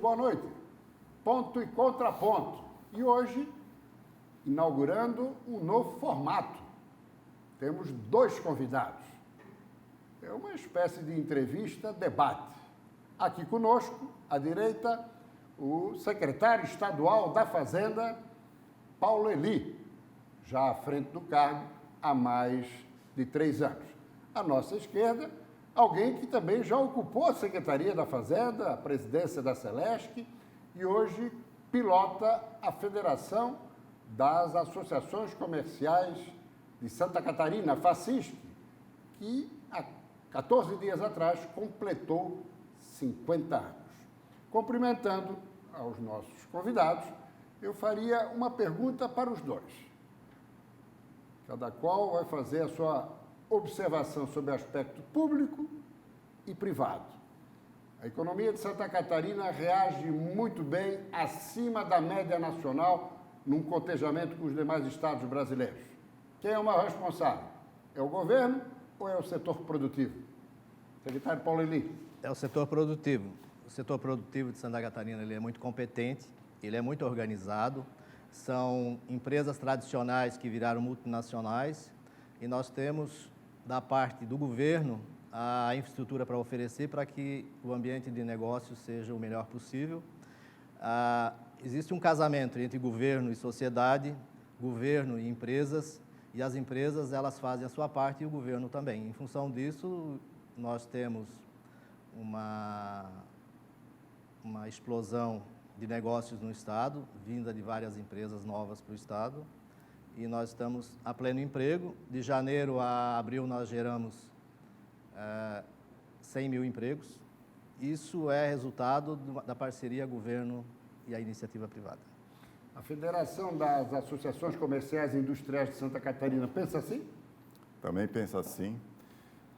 boa noite. Ponto e contraponto. E hoje, inaugurando um novo formato. Temos 2 convidados. É uma espécie de entrevista, debate. Aqui conosco, à direita, o secretário estadual da Fazenda, Paulo Eli, já à frente do cargo há mais de 3 anos. À nossa esquerda, alguém que também já ocupou a Secretaria da Fazenda, a presidência da Celesc, e hoje pilota a Federação das Associações Comerciais de Santa Catarina, a FACISC, que há 14 dias atrás completou 50 anos. Cumprimentando aos nossos convidados, eu faria uma pergunta para os dois. Cada qual vai fazer a sua observação sobre o aspecto público e privado. A economia de Santa Catarina reage muito bem acima da média nacional num cotejamento com os demais estados brasileiros. Quem é o maior responsável? É o governo ou é o setor produtivo? Secretário Paulo Eli. É o setor produtivo. O setor produtivo de Santa Catarina ele é muito competente, ele é muito organizado, são empresas tradicionais que viraram multinacionais e nós temos, da parte do governo, a infraestrutura para oferecer para que o ambiente de negócio seja o melhor possível. Existe um casamento entre governo e sociedade, governo e empresas, e as empresas elas fazem a sua parte e o governo também. Em função disso, nós temos uma explosão de negócios no Estado, vinda de várias empresas novas para o Estado, e nós estamos a pleno emprego. De janeiro a abril nós geramos 100 mil empregos. Isso é resultado da parceria governo e a iniciativa privada. A Federação das Associações Comerciais e Industriais de Santa Catarina pensa assim? Também pensa assim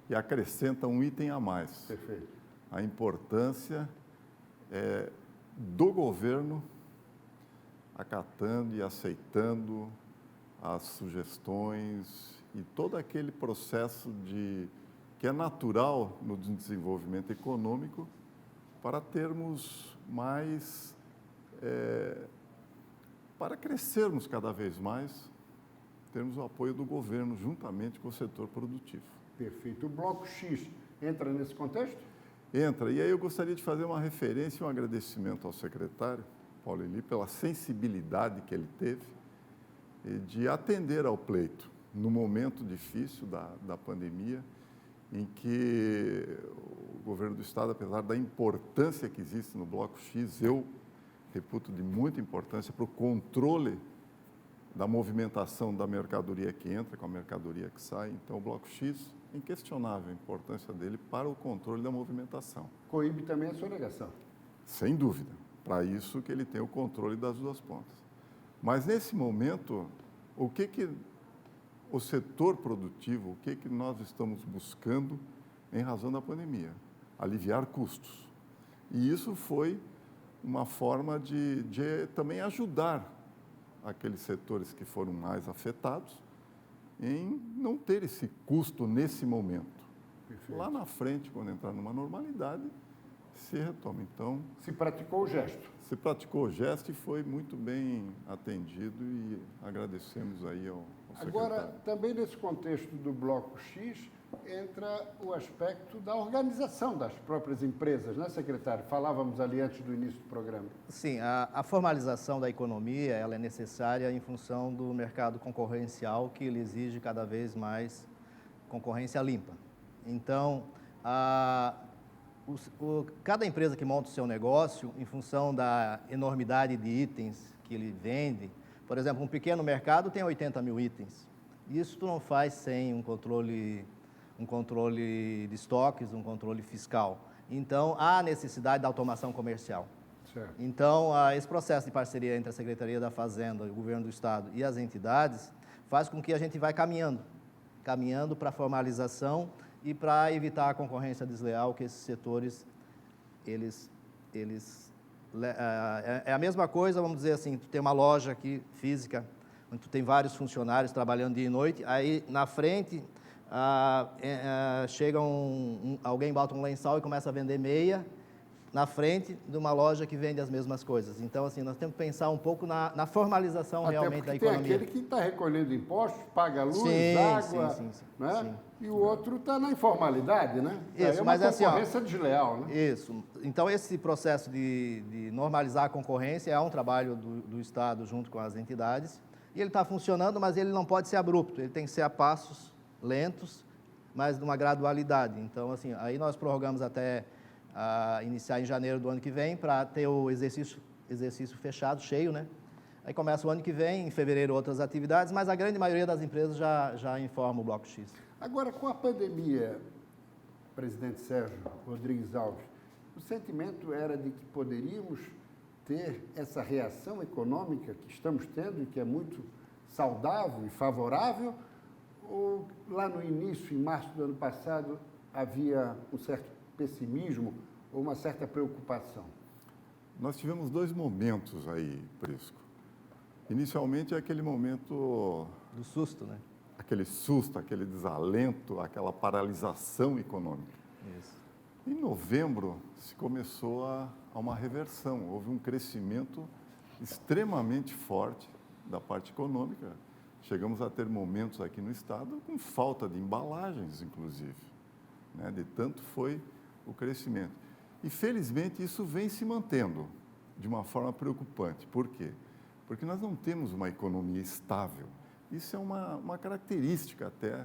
e acrescenta um item a mais. Perfeito. A importância do governo acatando e aceitando as sugestões e todo aquele processo que é natural no desenvolvimento econômico para termos mais, para crescermos cada vez mais, termos o apoio do governo juntamente com o setor produtivo. Perfeito. O Bloco X entra nesse contexto? Entra. E aí eu gostaria de fazer uma referência e um agradecimento ao secretário, Paulo Eli, pela sensibilidade que ele teve de atender ao pleito no momento difícil da pandemia, em que o governo do Estado, apesar da importância que existe no Bloco X, eu reputo de muita importância para o controle da movimentação da mercadoria que entra com a mercadoria que sai. Então, o Bloco X, inquestionável a importância dele para o controle da movimentação. Coíbe também a sonegação. Sem dúvida. Para isso que ele tem o controle das 2 pontas. Mas, nesse momento, o que o setor produtivo, o que nós estamos buscando em razão da pandemia? Aliviar custos. E isso foi uma forma de também ajudar aqueles setores que foram mais afetados em não ter esse custo nesse momento. Perfeito. Lá na frente, quando entrar numa normalidade, se retoma. Então, se praticou o gesto. Se praticou o gesto e foi muito bem atendido e agradecemos aí ao secretário. Agora, também nesse contexto do Bloco X, entra o aspecto da organização das próprias empresas, né, secretário? Falávamos ali antes do início do programa. Sim, a formalização da economia ela é necessária em função do mercado concorrencial, que ele exige cada vez mais concorrência limpa. Então, cada empresa que monta o seu negócio, em função da enormidade de itens que ele vende, por exemplo, um pequeno mercado tem 80 mil itens. Isso tu não faz sem um controle de estoques, um controle fiscal. Então, há necessidade da automação comercial. Certo. Então, esse processo de parceria entre a Secretaria da Fazenda, o Governo do Estado e as entidades faz com que a gente vá caminhando para a formalização e para evitar a concorrência desleal que esses setores, é a mesma coisa, vamos dizer assim, tu tem uma loja aqui física, onde tu tem vários funcionários trabalhando dia e noite, aí na frente chega alguém bota um lençol e começa a vender meia, na frente de uma loja que vende as mesmas coisas. Então, assim, nós temos que pensar um pouco na formalização Até realmente da porque tem economia. aquele que está recolhendo impostos, paga luz, Sim, água, sim. né? E o outro está na informalidade, né? Isso, Aí é uma mas assim, ó, concorrência desleal, né? Isso. Então, esse processo de normalizar a concorrência é um trabalho do Estado junto com as entidades. E ele está funcionando, mas ele não pode ser abrupto. Ele tem que ser a passos lentos, mas de uma gradualidade. Então, assim, aí nós prorrogamos até iniciar em janeiro do ano que vem para ter o exercício fechado, cheio, né? Aí começa o ano que vem, em fevereiro, outras atividades, mas a grande maioria das empresas já informa o Bloco X. Agora, com a pandemia, presidente Sérgio Rodrigues Alves, o sentimento era de que poderíamos ter essa reação econômica que estamos tendo e que é muito saudável e favorável, ou lá no início, em março do ano passado, havia um certo pessimismo ou uma certa preocupação? Nós tivemos dois momentos aí, Prisco. Inicialmente, aquele momento... Do susto, né? Aquele susto, aquele desalento, aquela paralisação econômica. Isso. Em novembro, se começou a uma reversão. Houve um crescimento extremamente forte da parte econômica. Chegamos a ter momentos aqui no Estado com falta de embalagens, inclusive, né? De tanto foi o crescimento. E, felizmente, isso vem se mantendo de uma forma preocupante. Por quê? Porque nós não temos uma economia estável. Isso é uma característica até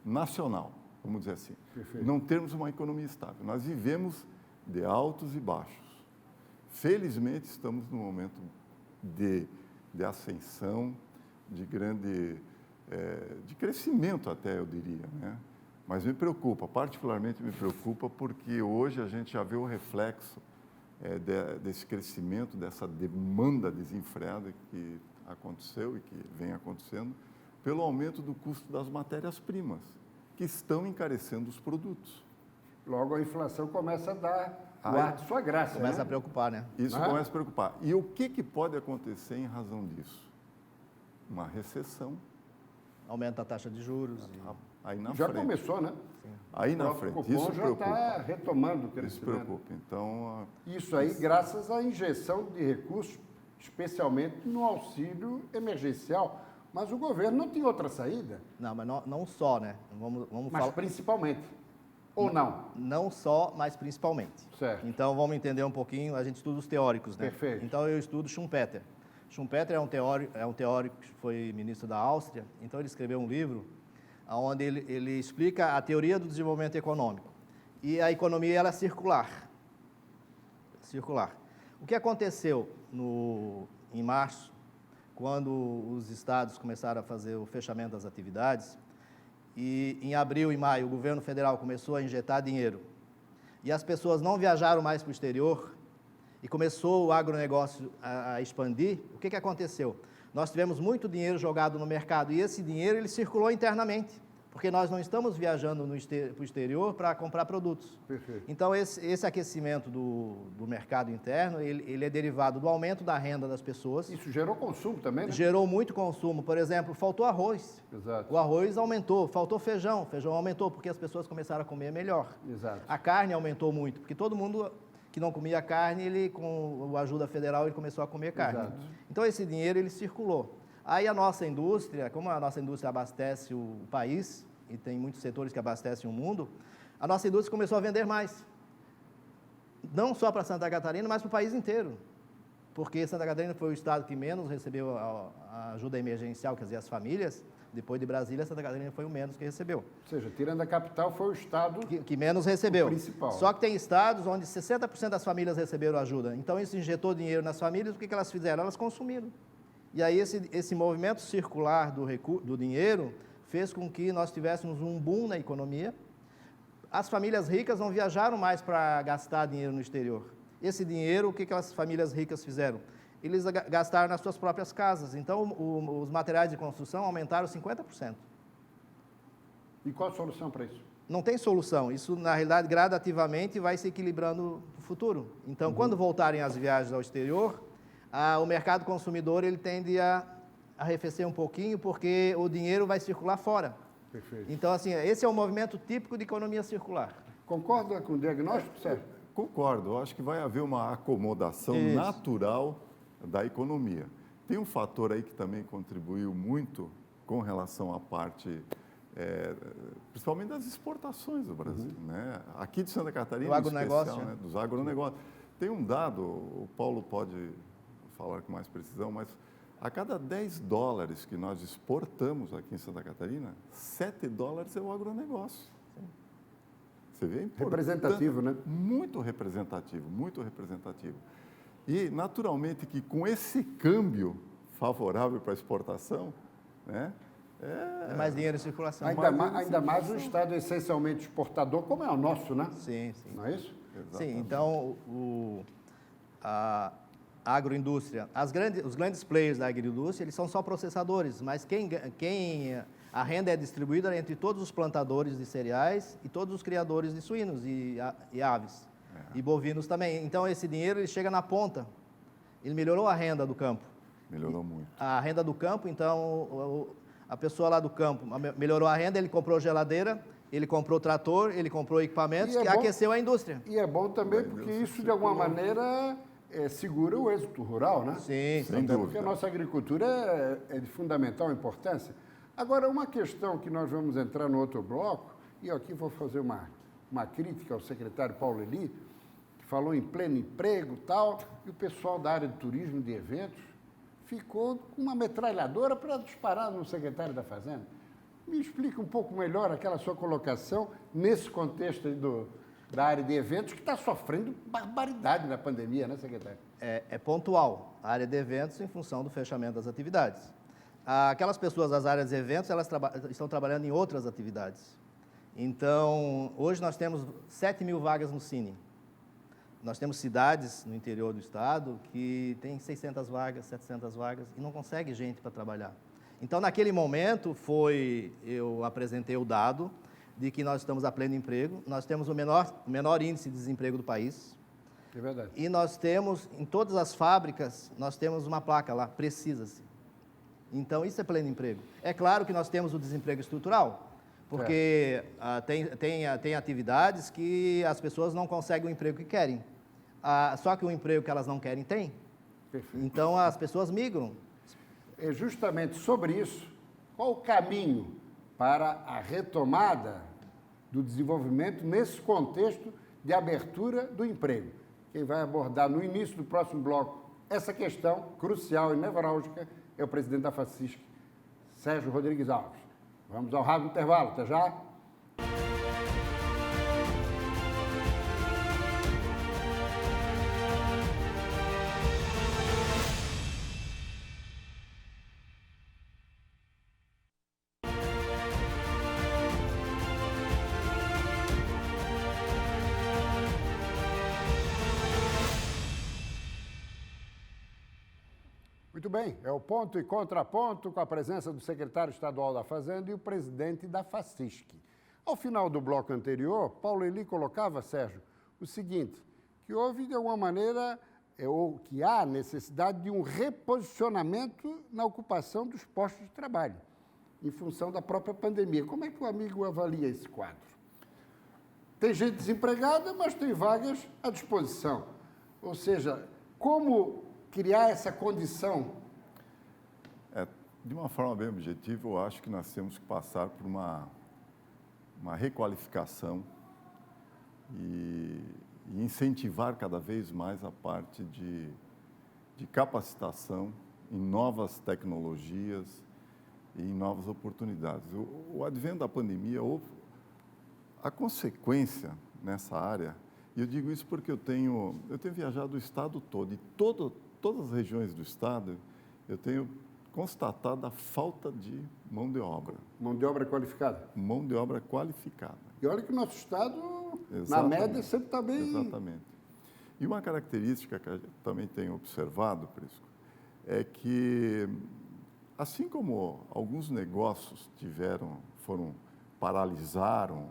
nacional, vamos dizer assim. Perfeito. Não termos uma economia estável. Nós vivemos de altos e baixos. Felizmente, estamos num momento de ascensão, de grande, de crescimento até, eu diria, né? Mas me preocupa, particularmente me preocupa, porque hoje a gente já vê o reflexo desse crescimento, dessa demanda desenfreada que aconteceu e que vem acontecendo, pelo aumento do custo das matérias-primas, que estão encarecendo os produtos. Logo, a inflação começa a dar o ar de sua graça, Começa né? a preocupar, né? Isso começa a preocupar. E o que pode acontecer em razão disso? Uma recessão. Aumenta a taxa de juros. Aí na Já frente. começou, né? Aí na O próprio frente. Copom Isso já preocupa. está retomando o Isso crescimento. preocupa. Então, Isso aí graças à injeção de recursos, especialmente no auxílio emergencial. Mas o governo não tem outra saída, Não, mas não só, né? Vamos mas falar. principalmente. Ou não? Não só, mas principalmente. Certo. Então, vamos entender um pouquinho, a gente estuda os teóricos, né? Perfeito. Então, eu estudo Schumpeter. Schumpeter é um teórico que foi ministro da Áustria, então ele escreveu um livro onde ele explica a teoria do desenvolvimento econômico. E a economia, ela é circular. Circular. O que aconteceu em março, quando os estados começaram a fazer o fechamento das atividades, e em abril e maio o governo federal começou a injetar dinheiro, e as pessoas não viajaram mais para o exterior, e começou o agronegócio a expandir, o que aconteceu? Nós tivemos muito dinheiro jogado no mercado, e esse dinheiro ele circulou internamente, porque nós não estamos viajando para o exterior para comprar produtos. Perfeito. Então, esse aquecimento do mercado interno, ele é derivado do aumento da renda das pessoas. Isso gerou consumo também, né? Gerou muito consumo. Por exemplo, faltou arroz. Exato. O arroz aumentou. Faltou feijão. Feijão aumentou porque as pessoas começaram a comer melhor. Exato. A carne aumentou muito, porque todo mundo que não comia carne, ele, com a ajuda federal, ele começou a comer carne. Exato. Então, esse dinheiro, ele circulou. Aí, a nossa indústria, como a nossa indústria abastece o país, e tem muitos setores que abastecem o mundo, a nossa indústria começou a vender mais. Não só para Santa Catarina, mas para o país inteiro. Porque Santa Catarina foi o estado que menos recebeu a ajuda emergencial, quer dizer, as famílias. Depois de Brasília, Santa Catarina foi o menos que recebeu. Ou seja, tirando a capital, foi o estado Que menos recebeu. O principal. Só que tem estados onde 60% das famílias receberam ajuda. Então, isso injetou dinheiro nas famílias, o que elas fizeram? Elas consumiram. E aí, esse movimento circular do dinheiro fez com que nós tivéssemos um boom na economia. As famílias ricas não viajaram mais para gastar dinheiro no exterior. Esse dinheiro, o que aquelas famílias ricas fizeram? Eles gastaram nas suas próprias casas. Então, os materiais de construção aumentaram 50%. E qual a solução para isso? Não tem solução. Isso, na realidade, gradativamente vai se equilibrando no futuro. Então, quando voltarem as viagens ao exterior, o mercado consumidor ele tende a arrefecer um pouquinho, porque o dinheiro vai circular fora. Perfeito. Então, assim, esse é um movimento típico de economia circular. Concorda com o diagnóstico, Sérgio? concordo, eu acho que vai haver uma acomodação Isso. natural da economia. Tem um fator aí que também contribuiu muito com relação à parte, principalmente das exportações do Brasil, né? Aqui de Santa Catarina, Do agronegócio, especial, né? Dos agronegócios. Tem um dado, o Paulo pode falar com mais precisão, mas a cada 10 dólares que nós exportamos aqui em Santa Catarina, 7 dólares é o agronegócio. Você vê? Representativo, né? Muito representativo, muito representativo. E, naturalmente, que com esse câmbio favorável para a exportação, né, É mais dinheiro em circulação. Ainda mais um Estado essencialmente exportador, como é o nosso, né? Sim, sim. Não é isso? Sim, então a agroindústria, os grandes players da agroindústria, eles são só processadores, mas a renda é distribuída entre todos os plantadores de cereais e todos os criadores de suínos e aves, e bovinos também. Então, esse dinheiro ele chega na ponta, ele melhorou a renda do campo. melhorou muito. A renda do campo, então, a pessoa lá do campo melhorou a renda, ele comprou geladeira, ele comprou trator, ele comprou equipamentos que aqueceu a indústria. E é bom também porque isso, de alguma maneira, segura o êxito rural, né? Sim, sem dúvida. Porque a nossa agricultura é de fundamental importância. Agora, uma questão que nós vamos entrar no outro bloco, e eu aqui vou fazer uma crítica ao secretário Paulo Eli, que falou em pleno emprego e tal, e o pessoal da área de turismo e de eventos ficou com uma metralhadora para disparar no secretário da Fazenda. Me explica um pouco melhor aquela sua colocação nesse contexto aí da área de eventos, que está sofrendo barbaridade na pandemia, né, secretário? É pontual, a área de eventos em função do fechamento das atividades. Aquelas pessoas das áreas de eventos, elas estão trabalhando em outras atividades. Então, hoje nós temos 7 mil vagas no Cine. Nós temos cidades no interior do estado que tem 600 vagas, 700 vagas e não consegue gente para trabalhar. Então, naquele momento, eu apresentei o dado de que nós estamos a pleno emprego, nós temos o menor índice de desemprego do país. É verdade. E nós temos, em todas as fábricas, nós temos uma placa lá, precisa-se. Então, isso é pleno emprego. É claro que nós temos o desemprego estrutural, porque tem atividades que as pessoas não conseguem o emprego que querem. Só que o emprego que elas não querem tem. Perfeito. Então, as pessoas migram. É justamente sobre isso, qual o caminho para a retomada do desenvolvimento nesse contexto de abertura do emprego? Quem vai abordar no início do próximo bloco essa questão crucial e nevrálgica é o presidente da FACISC, Sérgio Rodrigues Alves. Vamos ao rápido intervalo, até já. Muito bem, é o ponto e contraponto com a presença do secretário estadual da Fazenda e o presidente da FACISC. Ao final do bloco anterior, Paulo Eli colocava, Sérgio, o seguinte, que houve de alguma maneira, ou que há necessidade de um reposicionamento na ocupação dos postos de trabalho, em função da própria pandemia. Como é que o amigo avalia esse quadro? Tem gente desempregada, mas tem vagas à disposição. Ou seja, como criar essa condição? De uma forma bem objetiva, eu acho que nós temos que passar por uma requalificação e incentivar cada vez mais a parte de capacitação em novas tecnologias e em novas oportunidades. O advento da pandemia, a consequência nessa área, e eu digo isso porque eu tenho viajado o estado todo, e todas as regiões do estado, eu tenho constatado a falta de mão de obra. Mão de obra qualificada? Mão de obra qualificada. E olha que o nosso estado, Exatamente. na média, sempre está bem... Exatamente. E uma característica que eu também tenho observado, Prisco, é que, assim como alguns negócios paralisaram,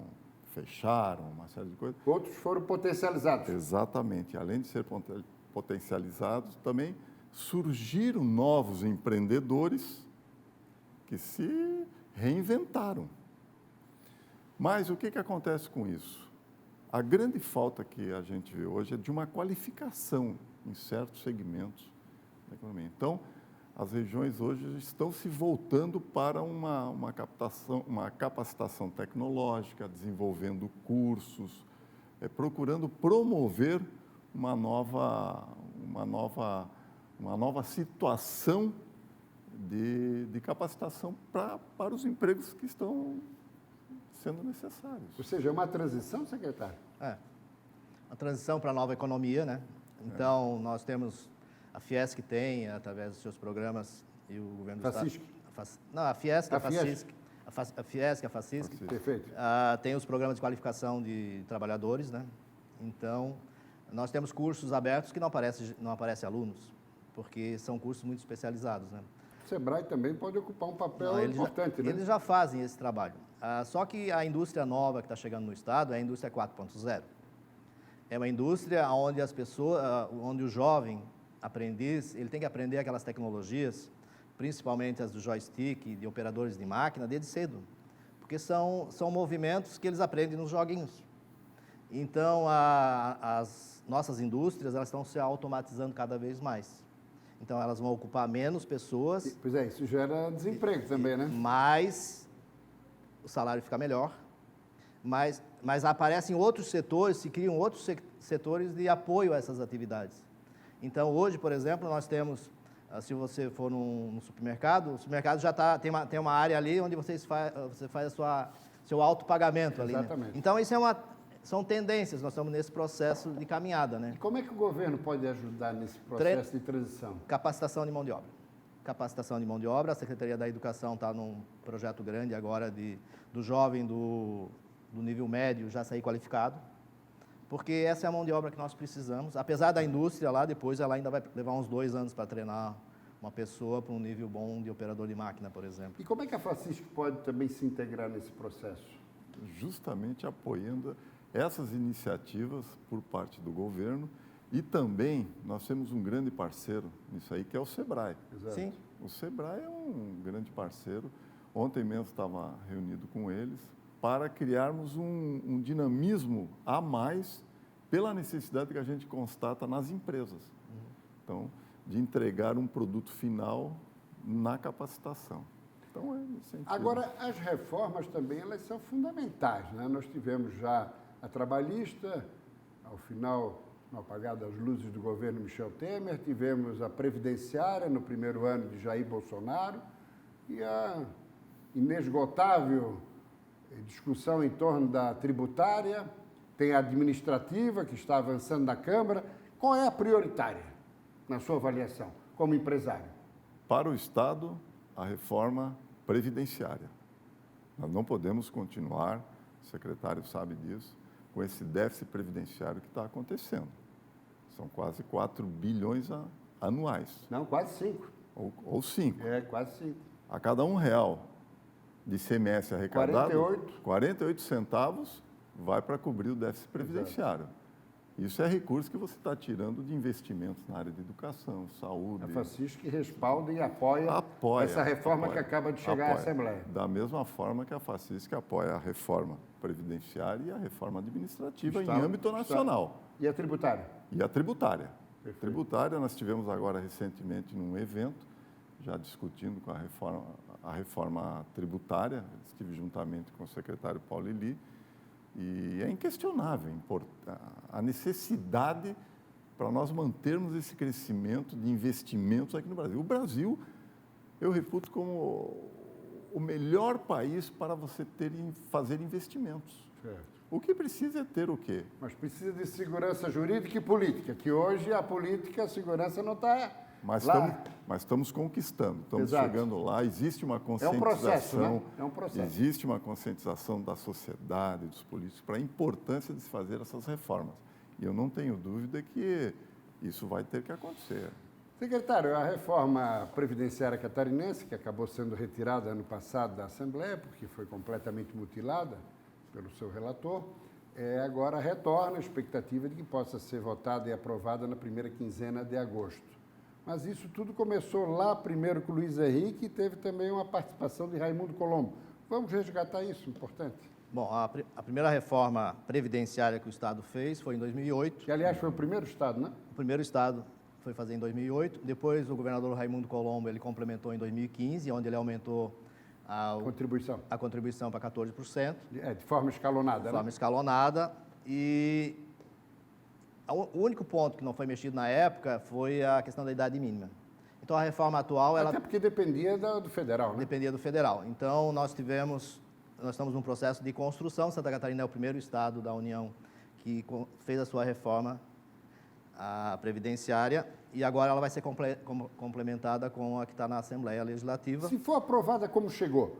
fecharam, uma série de coisas... Outros foram potencializados. Exatamente. Além de ser potencializados, também surgiram novos empreendedores que se reinventaram. Mas o que acontece com isso? A grande falta que a gente vê hoje é de uma qualificação em certos segmentos da economia. Então, as regiões hoje estão se voltando para uma capacitação tecnológica, desenvolvendo cursos, procurando promover uma nova situação de capacitação para os empregos que estão sendo necessários. Ou seja, é uma transição, secretário? A transição para a nova economia, né? Então, nós temos a Fiesc que tem, através dos seus programas, e o governo do Estado... Não, a Fiesc, a Facisc. A Fiesc, a Facisc. Perfeito. Tem os programas de qualificação de trabalhadores, né? Então, nós temos cursos abertos que não aparecem alunos, porque são cursos muito especializados, né? O SEBRAE também pode ocupar um papel importante, né? Eles já fazem esse trabalho. Só que a indústria nova que está chegando no Estado é a indústria 4.0. É uma indústria onde as pessoas, onde o jovem aprendiz, ele tem que aprender aquelas tecnologias, principalmente as do joystick, de operadores de máquina, desde cedo. Porque são movimentos que eles aprendem nos joguinhos. Então, as nossas indústrias, elas estão se automatizando cada vez mais. Então, elas vão ocupar menos pessoas. Pois é, isso gera desemprego também, né? Mas o salário fica melhor. Mas aparecem outros setores, se criam outros setores de apoio a essas atividades. Então, hoje, por exemplo, nós temos, se você for num supermercado, o supermercado já tem uma área ali onde você faz seu autopagamento ali. Exatamente. Né? Então, isso são tendências, nós estamos nesse processo de caminhada. Né? E como é que o governo pode ajudar nesse processo de transição? Capacitação de mão de obra. Capacitação de mão de obra, a Secretaria da Educação está num projeto grande agora do jovem do nível médio já sair qualificado, porque essa é a mão de obra que nós precisamos. Apesar da indústria lá, depois ela ainda vai levar uns 2 anos para treinar uma pessoa para um nível bom de operador de máquina, por exemplo. E como é que a Facisc pode também se integrar nesse processo? Justamente apoiando essas iniciativas por parte do governo e também nós temos um grande parceiro nisso aí, que é o SEBRAE. Exato. Sim. O SEBRAE é um grande parceiro. Ontem mesmo estava reunido com eles para criarmos um dinamismo a mais pela necessidade que a gente constata nas empresas. Então, de entregar um produto final na capacitação. Então, é nesse sentido. Agora, as reformas também, elas são fundamentais, né? Nós tivemos já a trabalhista, ao final, no apagar das luzes do governo Michel Temer, tivemos a previdenciária no primeiro ano de Jair Bolsonaro e a inesgotável discussão em torno da tributária, tem a administrativa, que está avançando na Câmara. Qual é a prioritária, na sua avaliação, como empresário? Para o Estado, a reforma previdenciária. Nós não podemos continuar, o secretário sabe disso, com esse déficit previdenciário que está acontecendo. São quase 4 bilhões anuais. Não, quase 5. Ou 5. É, quase 5. A cada R$1 de CMS arrecadado, 48 centavos vai para cobrir o déficit previdenciário. Exato. Isso é recurso que você está tirando de investimentos na área de educação, saúde. A Facisc respalda e apoia essa reforma que acaba de chegar à Assembleia. Da mesma forma que a Facisc apoia a reforma previdenciária e a reforma administrativa em âmbito nacional. E a tributária? E a tributária. Perfeito. Tributária, nós tivemos agora recentemente num evento, já discutindo com a reforma tributária, estive juntamente com o secretário Paulo Lili, e é inquestionável a necessidade para nós mantermos esse crescimento de investimentos aqui no Brasil. O Brasil, eu reputo como o melhor país para você fazer investimentos. Certo. O que precisa é ter o quê? Mas precisa de segurança jurídica e política, que hoje a política, a segurança não está lá. Mas estamos conquistando, estamos Exato. chegando lá, existe uma conscientização. É um processo, né? É um processo. Existe uma conscientização da sociedade, dos políticos, para a importância de se fazer essas reformas. E eu não tenho dúvida que isso vai ter que acontecer. Secretário, a reforma previdenciária catarinense, que acabou sendo retirada ano passado da Assembleia, porque foi completamente mutilada pelo seu relator, agora retorna a expectativa de que possa ser votada e aprovada na primeira quinzena de agosto. Mas isso tudo começou lá primeiro com o Luiz Henrique e teve também uma participação de Raimundo Colombo. Vamos resgatar isso, importante. Bom, a primeira reforma previdenciária que o Estado fez foi em 2008. Que, aliás, foi o primeiro Estado, né? O primeiro Estado foi fazer em 2008. Depois, o governador Raimundo Colombo ele complementou em 2015, onde ele aumentou a contribuição para 14%. De forma escalonada, De forma escalonada. E o único ponto que não foi mexido na época foi a questão da idade mínima. Então, a reforma atual... Até porque dependia do federal, né? Dependia do federal. Então, nós estamos num processo de construção. Santa Catarina é o primeiro estado da União que fez a sua reforma previdenciária e agora ela vai ser complementada com a que está na Assembleia Legislativa. Se for aprovada como chegou,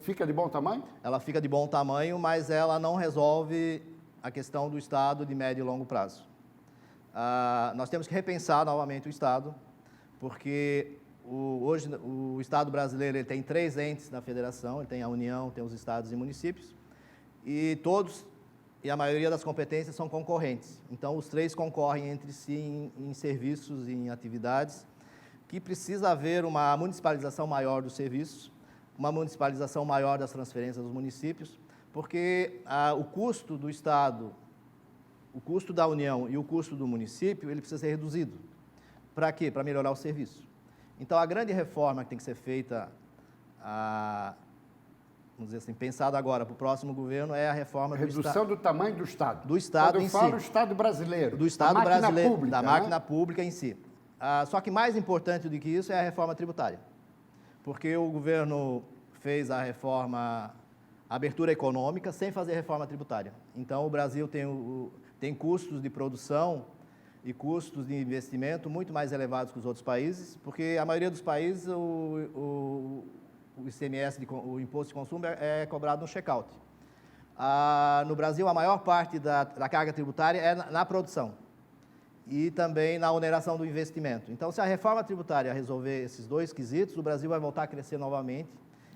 fica de bom tamanho? Ela fica de bom tamanho, mas ela não resolve a questão do Estado de médio e longo prazo. Nós temos que repensar novamente o Estado, porque hoje o Estado brasileiro ele tem 3 entes na federação, ele tem a União, tem os estados e municípios, e a maioria das competências são concorrentes. Então, os 3 concorrem entre si em serviços e em atividades, que precisa haver uma municipalização maior dos serviços, uma municipalização maior das transferências dos municípios, porque o custo do Estado, o custo da União e o custo do município, ele precisa ser reduzido. Para quê? Para melhorar o serviço. Então, a grande reforma que tem que ser feita, vamos dizer assim, pensada agora para o próximo governo, é a reforma Redução do tamanho do Estado. Do Estado em si. Quando eu falo Estado brasileiro. Do Estado brasileiro, pública, da né? máquina pública em si. Só que mais importante do que isso é a reforma tributária. Porque o governo fez a reforma, a abertura econômica, sem fazer reforma tributária. Então, o Brasil tem custos de produção e custos de investimento muito mais elevados que os outros países, porque a maioria dos países o ICMS, o Imposto de Consumo, é cobrado no check-out. No Brasil, a maior parte da carga tributária é na produção e também na oneração do investimento. Então, se a reforma tributária resolver esses 2 quesitos, o Brasil vai voltar a crescer novamente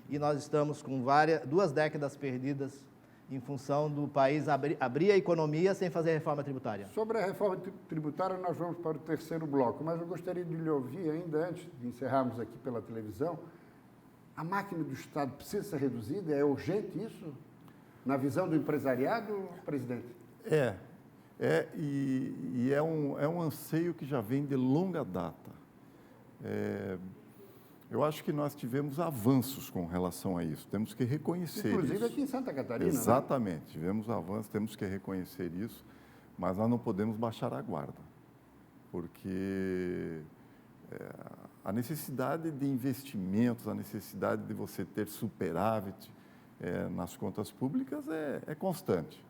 e nós estamos com 2 décadas perdidas em função do país abrir a economia sem fazer reforma tributária. Sobre a reforma tributária, nós vamos para o 3º bloco, mas eu gostaria de lhe ouvir ainda, antes de encerrarmos aqui pela televisão, a máquina do Estado precisa ser reduzida? É urgente isso? Na visão do empresariado, presidente? E é um anseio que já vem de longa data. Eu acho que nós tivemos avanços com relação a isso, temos que reconhecer isso. Inclusive aqui em Santa Catarina, Exatamente, né? Tivemos avanços, temos que reconhecer isso, mas nós não podemos baixar a guarda, porque a necessidade de investimentos, a necessidade de você ter superávit nas contas públicas é constante.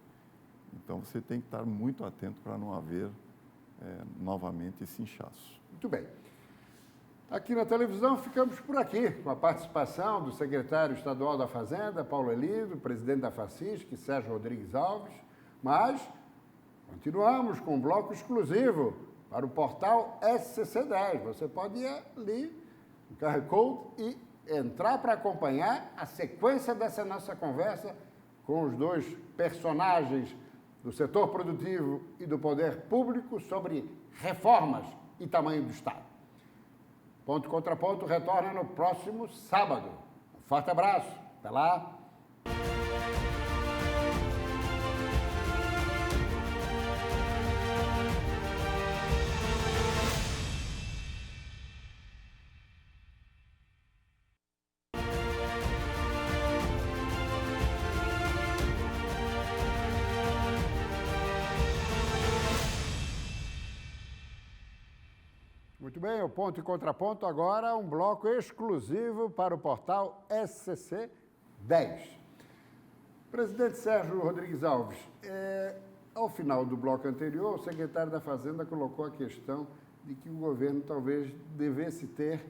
Então, você tem que estar muito atento para não haver novamente esse inchaço. Muito bem. Aqui na televisão ficamos por aqui, com a participação do secretário estadual da Fazenda, Paulo Elido, presidente da FACISC, Sérgio Rodrigues Alves, mas continuamos com um bloco exclusivo para o portal SCC10. Você pode ir ali no QR Code e entrar para acompanhar a sequência dessa nossa conversa com os 2 personagens do setor produtivo e do poder público sobre reformas e tamanho do Estado. Ponto e Contraponto retorna no próximo sábado. Um forte abraço. Até lá. Muito bem, o Ponto e Contraponto agora um bloco exclusivo para o portal SCC 10. Presidente Sérgio Rodrigues Alves, ao final do bloco anterior, o secretário da Fazenda colocou a questão de que o governo talvez devesse ter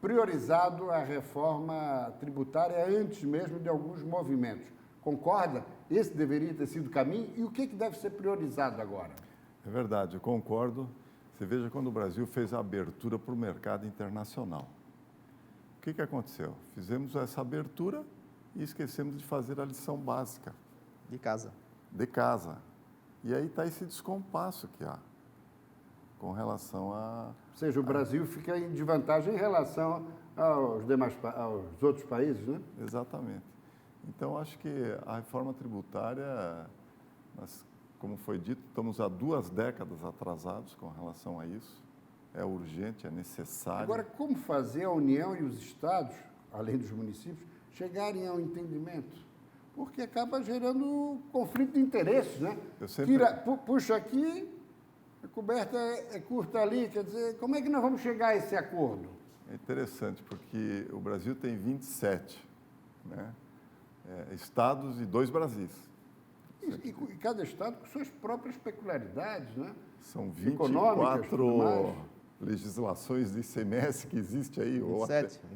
priorizado a reforma tributária antes mesmo de alguns movimentos. Concorda? Esse deveria ter sido o caminho? E o que deve ser priorizado agora? É verdade, eu concordo. Você veja quando o Brasil fez a abertura para o mercado internacional. O que aconteceu? Fizemos essa abertura e esquecemos de fazer a lição básica. De casa. De casa. E aí está esse descompasso que há com relação a... Ou seja, o Brasil fica em desvantagem em relação aos outros países, né? Exatamente. Então, acho que a reforma tributária, nós, como foi dito, estamos há 2 décadas atrasados com relação a isso. É urgente, é necessário. Agora, como fazer a União e os estados, além dos municípios, chegarem ao entendimento? Porque acaba gerando conflito de interesses, né? Puxa aqui, a coberta é curta ali, quer dizer, como é que nós vamos chegar a esse acordo? É interessante, porque o Brasil tem 27, né? Estados e 2 Brasis. E cada estado com suas próprias peculiaridades, né? São Econômicas, 24 legislações de ICMS que existe aí.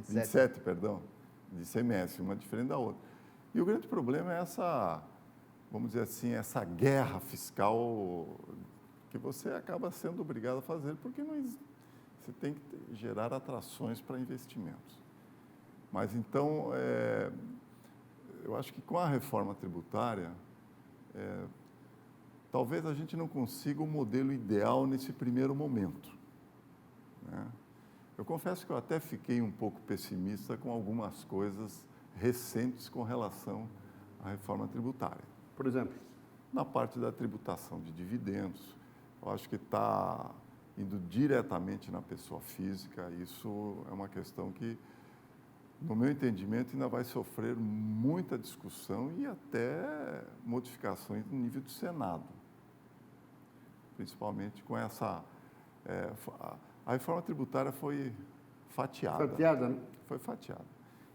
27, perdão, de ICMS, uma diferente da outra. E o grande problema é essa, vamos dizer assim, essa guerra fiscal que você acaba sendo obrigado a fazer, porque você tem que gerar atrações para investimentos. Mas, então, eu acho que com a reforma tributária, talvez a gente não consiga o modelo ideal nesse primeiro momento, né? Eu confesso que eu até fiquei um pouco pessimista com algumas coisas recentes com relação à reforma tributária. Por exemplo? Na parte da tributação de dividendos, eu acho que está indo diretamente na pessoa física. Isso é uma questão que, no meu entendimento, ainda vai sofrer muita discussão e até modificações no nível do Senado. Principalmente com essa... a reforma tributária foi fatiada. Fatiada, né? Foi fatiada.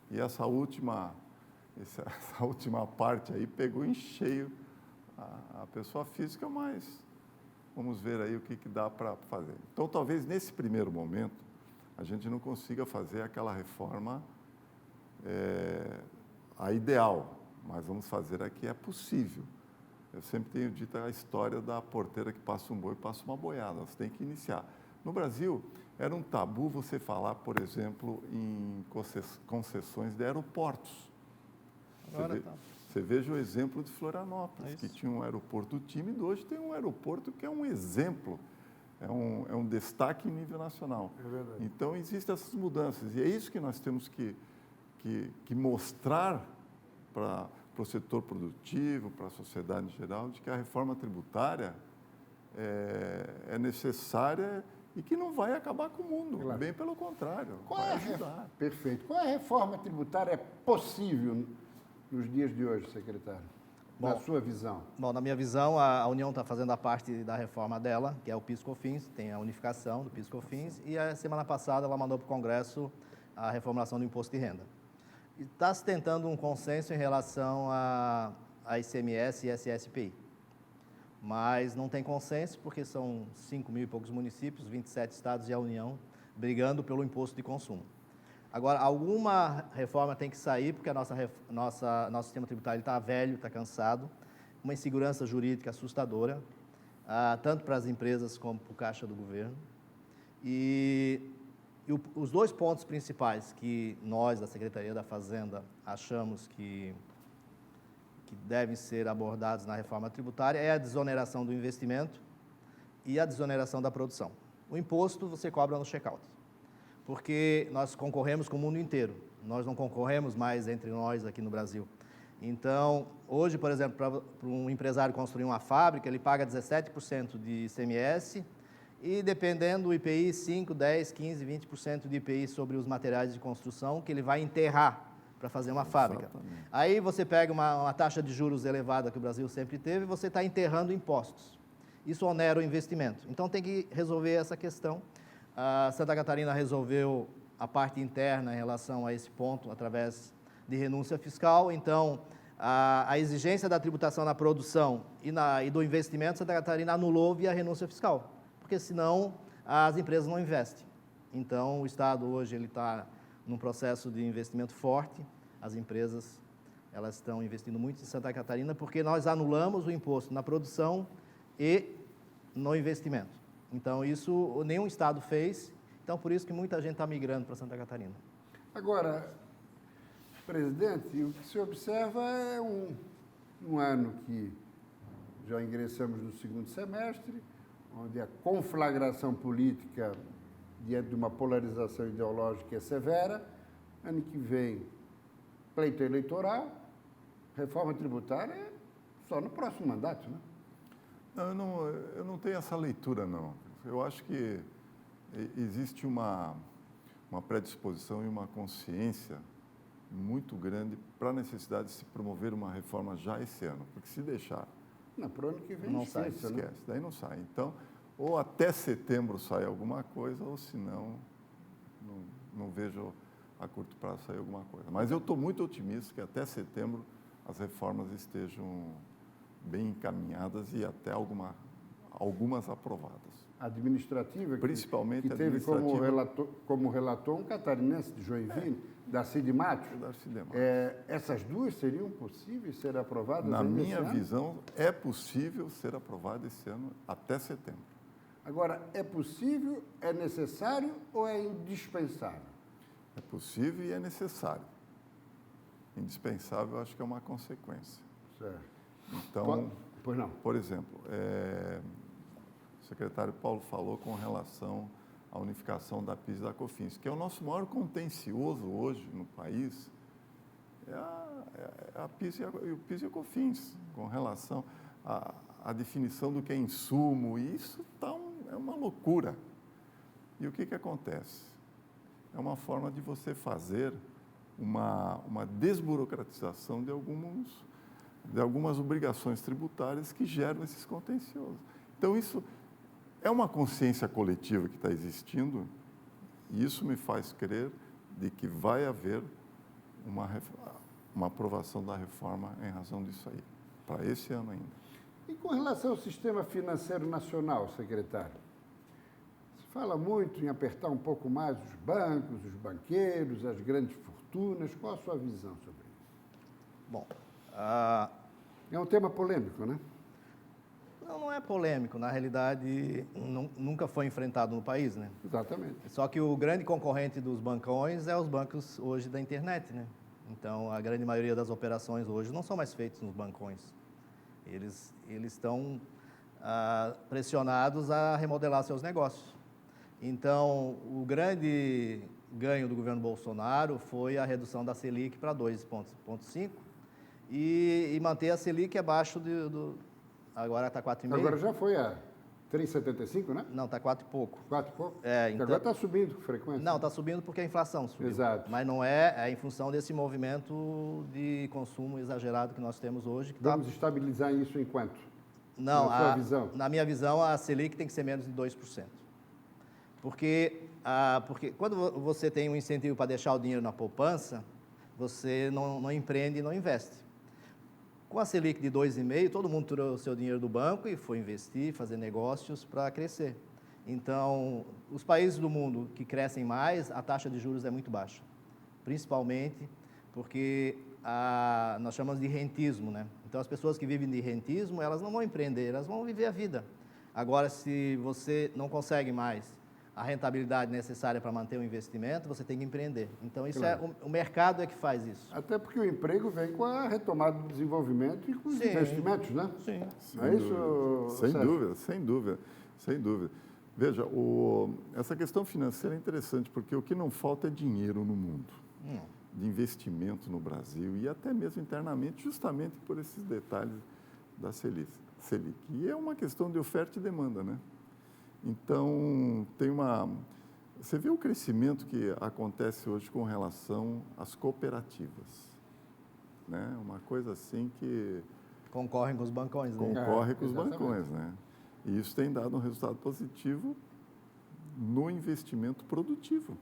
E essa última parte aí pegou em cheio a pessoa física, mas vamos ver aí o que dá para fazer. Então, talvez nesse primeiro momento, a gente não consiga fazer aquela reforma a ideal, mas vamos fazer a que é possível. Eu sempre tenho dito a história da porteira que passa um boi, passa uma boiada. Você tem que iniciar. No Brasil, era um tabu você falar, por exemplo, em concessões de aeroportos. Você veja o exemplo de Florianópolis, que tinha um aeroporto tímido, hoje tem um aeroporto que é um exemplo, é um destaque em nível nacional. É verdade. Então, existem essas mudanças, e é isso que nós temos que mostrar para o setor produtivo, para a sociedade em geral, de que a reforma tributária é necessária e que não vai acabar com o mundo, claro. Bem pelo contrário, vai ajudar. Perfeito. Qual é a reforma tributária possível nos dias de hoje, secretário? Na sua visão? Bom, na minha visão, a União está fazendo a parte da reforma dela, que é o PIS/COFINS, tem a unificação do PIS/COFINS, e a semana passada ela mandou para o Congresso a reformulação do imposto de renda. Está se tentando um consenso em relação a ICMS e SSPI. Mas não tem consenso porque são 5 mil e poucos municípios, 27 estados e a União brigando pelo imposto de consumo. Agora, alguma reforma tem que sair porque nosso sistema tributário está velho, está cansado, uma insegurança jurídica assustadora, tanto para as empresas como para o caixa do governo. E os 2 pontos principais que nós, da Secretaria da Fazenda, achamos que devem ser abordados na reforma tributária é a desoneração do investimento e a desoneração da produção. O imposto você cobra no check-out, porque nós concorremos com o mundo inteiro, nós não concorremos mais entre nós aqui no Brasil. Então, hoje, por exemplo, para um empresário construir uma fábrica, ele paga 17% de ICMS e, dependendo do IPI, 5, 10, 15, 20% de IPI sobre os materiais de construção que ele vai enterrar para fazer uma fábrica. Exatamente. Aí você pega uma taxa de juros elevada que o Brasil sempre teve e você está enterrando impostos. Isso onera o investimento. Então tem que resolver essa questão. A Santa Catarina resolveu a parte interna em relação a esse ponto através de renúncia fiscal. Então, a exigência da tributação na produção e do investimento, Santa Catarina anulou via renúncia fiscal, porque senão as empresas não investem. Então, o Estado hoje ele está num processo de investimento forte, as empresas elas estão investindo muito em Santa Catarina porque nós anulamos o imposto na produção e no investimento. Então, isso nenhum Estado fez, então por isso que muita gente está migrando para Santa Catarina. Agora, presidente, o que se observa é um ano que já ingressamos no segundo semestre, onde a conflagração política diante de uma polarização ideológica é severa. Ano que vem, pleito eleitoral, reforma tributária é só no próximo mandato, né? Não, eu não tenho essa leitura, não. Eu acho que existe uma predisposição e uma consciência muito grande para a necessidade de se promover uma reforma já esse ano, porque se deixar... Não, para o ano que vem Não sai, esquece, né? Esquece, daí não sai. Então, ou até setembro sai alguma coisa, ou se não, não vejo a curto prazo sair alguma coisa. Mas eu estou muito otimista que até setembro as reformas estejam bem encaminhadas e até algumas aprovadas. Administrativa, Principalmente que teve administrativa. como relator um catarinense de Joinville, Darcy de Matos. Darcy de Matos. Essas duas seriam possíveis ser aprovadas Na ainda minha esse ano? visão, é possível ser aprovada esse ano até setembro. Agora, é possível, é necessário ou é indispensável? É possível e é necessário. Indispensável, eu acho que é uma consequência. Certo. Então, Pois não. por exemplo, o secretário Paulo falou com relação à unificação da PIS e da COFINS, que é o nosso maior contencioso hoje no país, a PIS e o PIS e a COFINS, com relação à definição do que é insumo, e isso é uma loucura. E o que acontece? É uma forma de você fazer uma desburocratização de algumas obrigações tributárias que geram esses contenciosos. Então, isso é uma consciência coletiva que está existindo, e isso me faz crer de que vai haver uma aprovação da reforma em razão disso aí, para esse ano ainda. E com relação ao sistema financeiro nacional, secretário? Se fala muito em apertar um pouco mais os bancos, os banqueiros, as grandes fortunas. Qual a sua visão sobre isso? Bom, É um tema polêmico, né? não é polêmico. Na realidade, nunca foi enfrentado no país, né? Exatamente. Só que o grande concorrente dos bancões é os bancos hoje da internet, né? Então, a grande maioria das operações hoje não são mais feitas nos bancões. Eles estão pressionados a remodelar seus negócios. Então, o grande ganho do governo Bolsonaro foi a redução da Selic para 2,5% e manter a Selic abaixo agora está 4,5%. Agora já foi a 3,75, né? Não, está 4 e pouco. 4 e pouco? Então, agora está subindo com frequência. Não, está subindo porque a inflação subiu. Exato. Mas não é em função desse movimento de consumo exagerado que nós temos hoje. Vamos estabilizar isso em quanto? Não, na sua visão? Na minha visão, a Selic tem que ser menos de 2%. Porque quando você tem um incentivo para deixar o dinheiro na poupança, você não empreende e não investe. Com a Selic de 2,5%, todo mundo tirou o seu dinheiro do banco e foi investir, fazer negócios para crescer. Então, os países do mundo que crescem mais, a taxa de juros é muito baixa. Principalmente porque nós chamamos de rentismo, né? Então, as pessoas que vivem de rentismo, elas não vão empreender, elas vão viver a vida. Agora, se você não consegue mais a rentabilidade necessária para manter o investimento, você tem que empreender. Então, isso Claro. o mercado é que faz isso. Até porque o emprego vem com a retomada do desenvolvimento e com os Sim. investimentos, né? Sim. Não é isso, Sem Sérgio? dúvida, sem dúvida, sem dúvida. Veja, essa questão financeira é interessante, porque o que não falta é dinheiro no mundo, de investimento no Brasil e até mesmo internamente, justamente por esses detalhes da Selic. E é uma questão de oferta e demanda, né? Então, você vê o crescimento que acontece hoje com relação às cooperativas, né? Uma coisa assim que Concorrem com os bancões, né? concorre com os exatamente. bancões, né? E isso tem dado um resultado positivo no investimento produtivo.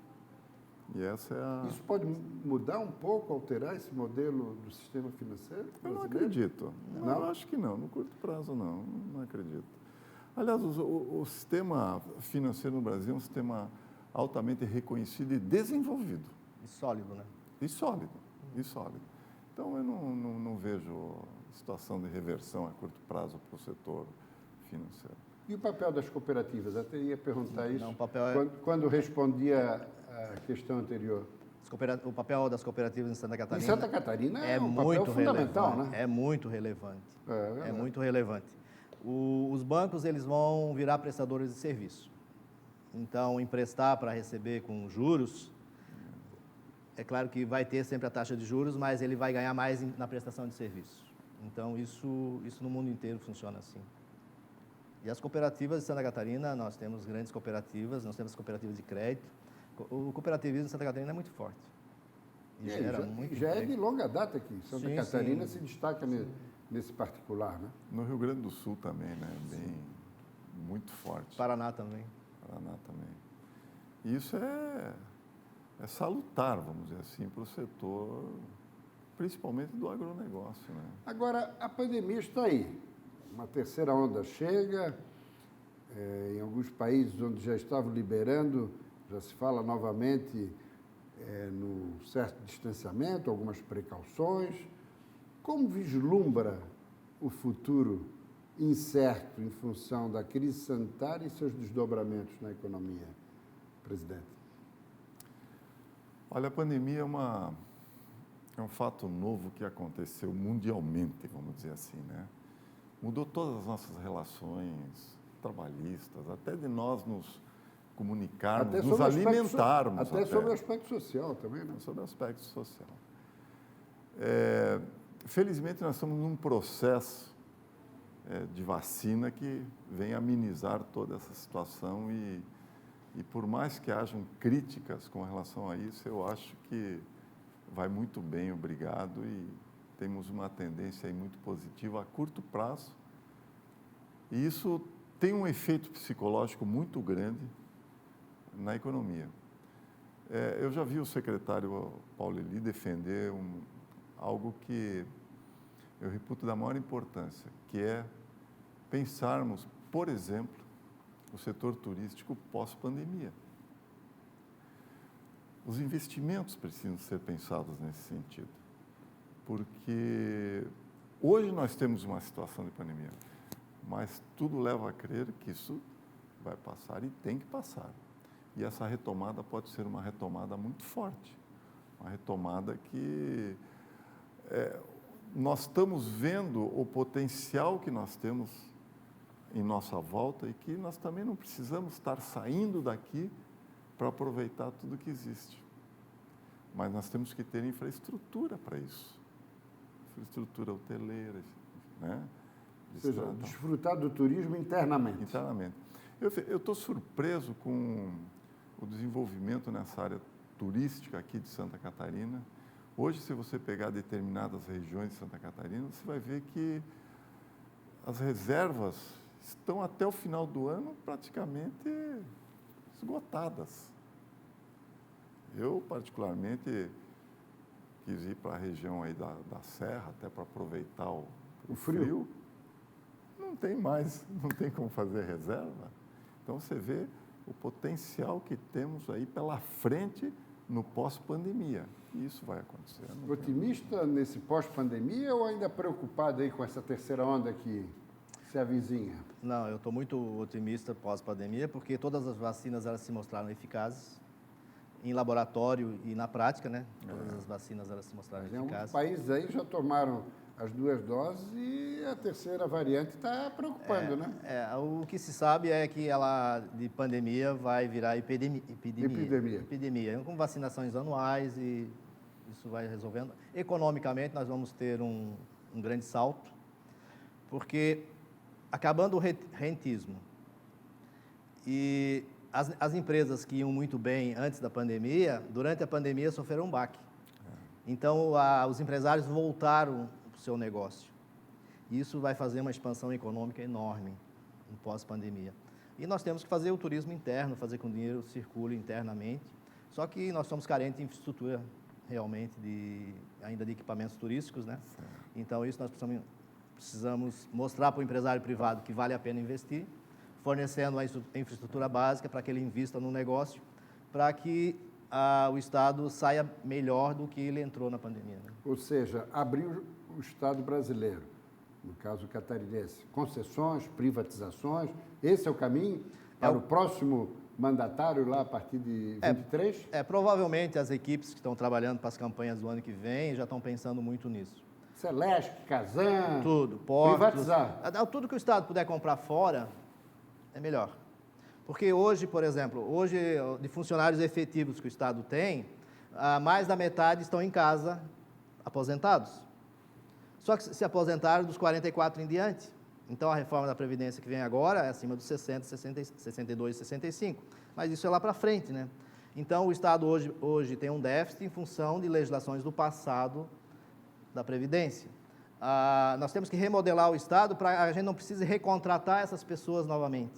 E essa é Isso pode mudar um pouco, alterar esse modelo do sistema financeiro Eu não brasileiro? acredito. Não? Eu acho que não. No curto prazo, não acredito. Aliás, o sistema financeiro no Brasil é um sistema altamente reconhecido e desenvolvido. E sólido, né? E sólido. Então, eu não vejo situação de reversão a curto prazo para o setor financeiro. E o papel das cooperativas? Até ia perguntar isso Não, o papel é- quando respondia a questão anterior. O papel das cooperativas em Santa Em Catarina Santa Catarina é um papel muito fundamental, relevante. né? É muito relevante. É verdade. É muito relevante. Os bancos eles vão virar prestadores de serviço. Então, emprestar para receber com juros É claro que vai ter sempre a taxa de juros, mas ele vai ganhar mais na prestação de serviço. Então, isso no mundo inteiro funciona assim. E as cooperativas de Santa Catarina, nós temos grandes cooperativas, nós temos cooperativas de crédito. O cooperativismo de Santa Catarina é muito forte. E já é de longa data aqui. Santa Catarina se destaca nesse particular, né? No Rio Grande do Sul também, né? Bem, muito forte. Paraná também. Paraná também. E isso é salutar, vamos dizer assim, para o setor, principalmente do agronegócio, né? Agora, a pandemia está aí. Uma terceira onda chega. Em alguns países onde já estavam liberando, já se fala novamente no certo distanciamento, algumas precauções. Como vislumbra o futuro incerto em função da crise sanitária e seus desdobramentos na economia, presidente? Olha, a pandemia é um fato novo que aconteceu mundialmente, vamos dizer assim, né? Mudou todas as nossas relações trabalhistas, até de nós nos comunicarmos, nos alimentarmos. Até sobre o aspecto social também, né? Sobre o aspecto social. Felizmente, nós estamos num processo de vacina que vem amenizar toda essa situação e por mais que hajam críticas com relação a isso, eu acho que vai muito bem, obrigado, e temos uma tendência aí muito positiva a curto prazo. E isso tem um efeito psicológico muito grande na economia. Eu já vi o secretário Paulo Eli defender algo que eu reputo da maior importância, que é pensarmos, por exemplo, o setor turístico pós-pandemia. Os investimentos precisam ser pensados nesse sentido, porque hoje nós temos uma situação de pandemia, mas tudo leva a crer que isso vai passar e tem que passar. E essa retomada pode ser uma retomada muito forte, uma retomada que nós estamos vendo o potencial que nós temos em nossa volta e que nós também não precisamos estar saindo daqui para aproveitar tudo que existe. Mas nós temos que ter infraestrutura para isso. Infraestrutura hoteleira, né? Ou seja, desfrutar do turismo internamente. Internamente. Eu estou surpreso com o desenvolvimento nessa área turística aqui de Santa Catarina. Hoje, se você pegar determinadas regiões de Santa Catarina, você vai ver que as reservas estão até o final do ano praticamente esgotadas. Eu, particularmente, quis ir para a região aí da Serra, até para aproveitar o frio. Não tem mais, não tem como fazer reserva. Então, você vê o potencial que temos aí pela frente no pós-pandemia. E isso vai acontecer. Otimista nesse pós-pandemia ou ainda preocupado aí com essa terceira onda que se avizinha? Não, eu estou muito otimista pós-pandemia, porque todas as vacinas elas se mostraram eficazes em laboratório e na prática, né? Todas as vacinas elas se mostraram eficazes. Alguns países aí já tomaram as 2 doses e a terceira variante está preocupando, né? O que se sabe é que ela, de pandemia, vai virar epidemia. Com vacinações anuais e isso vai resolvendo. Economicamente, nós vamos ter um grande salto, porque acabando o rentismo e as empresas que iam muito bem antes da pandemia, durante a pandemia sofreram um baque. Então, os empresários voltaram para o seu negócio. Isso vai fazer uma expansão econômica enorme no pós-pandemia. E nós temos que fazer o turismo interno, fazer com que o dinheiro circule internamente. Só que nós somos carentes de infraestrutura, realmente, ainda de equipamentos turísticos, né? Então, isso nós precisamos mostrar para o empresário privado que vale a pena investir, fornecendo a infraestrutura básica para que ele invista no negócio, para que o Estado saia melhor do que ele entrou na pandemia. Né? Ou seja, abrir o Estado brasileiro, no caso catarinense, concessões, privatizações, esse é o caminho para o próximo mandatário lá a partir de 23? Provavelmente as equipes que estão trabalhando para as campanhas do ano que vem já estão pensando muito nisso. Celesc, Casan, tudo, portos, privatizar. Tudo que o Estado puder comprar fora é melhor. Porque hoje, por exemplo, de funcionários efetivos que o Estado tem, mais da metade estão em casa, aposentados. Só que se aposentaram dos 44 em diante. Então, a reforma da Previdência que vem agora é acima dos 60, 60, 62, 65. Mas isso é lá para frente, né? Então, o Estado hoje tem um déficit em função de legislações do passado da Previdência. Nós temos que remodelar o Estado para a gente não precise recontratar essas pessoas novamente.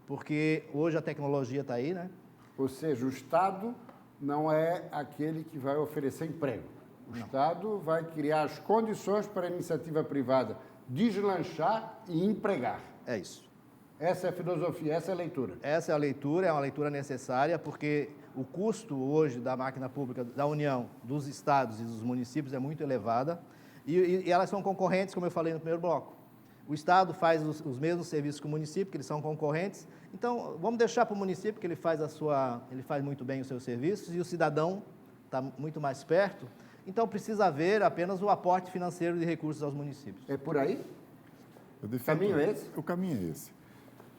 Porque hoje a tecnologia está aí, né? Ou seja, o Estado não é aquele que vai oferecer emprego. O Estado vai criar as condições para a iniciativa privada deslanchar e empregar. É isso. Essa é a filosofia, essa é a leitura. Essa é uma leitura necessária, porque o custo hoje da máquina pública da União, dos estados e dos municípios é muito elevada, e elas são concorrentes, como eu falei no primeiro bloco. O Estado faz os mesmos serviços que o município, que eles são concorrentes, então vamos deixar para o município que ele faz muito bem os seus serviços, e o cidadão está muito mais perto, então precisa haver apenas o aporte financeiro de recursos aos municípios. É por aí? O caminho é esse? O caminho é esse.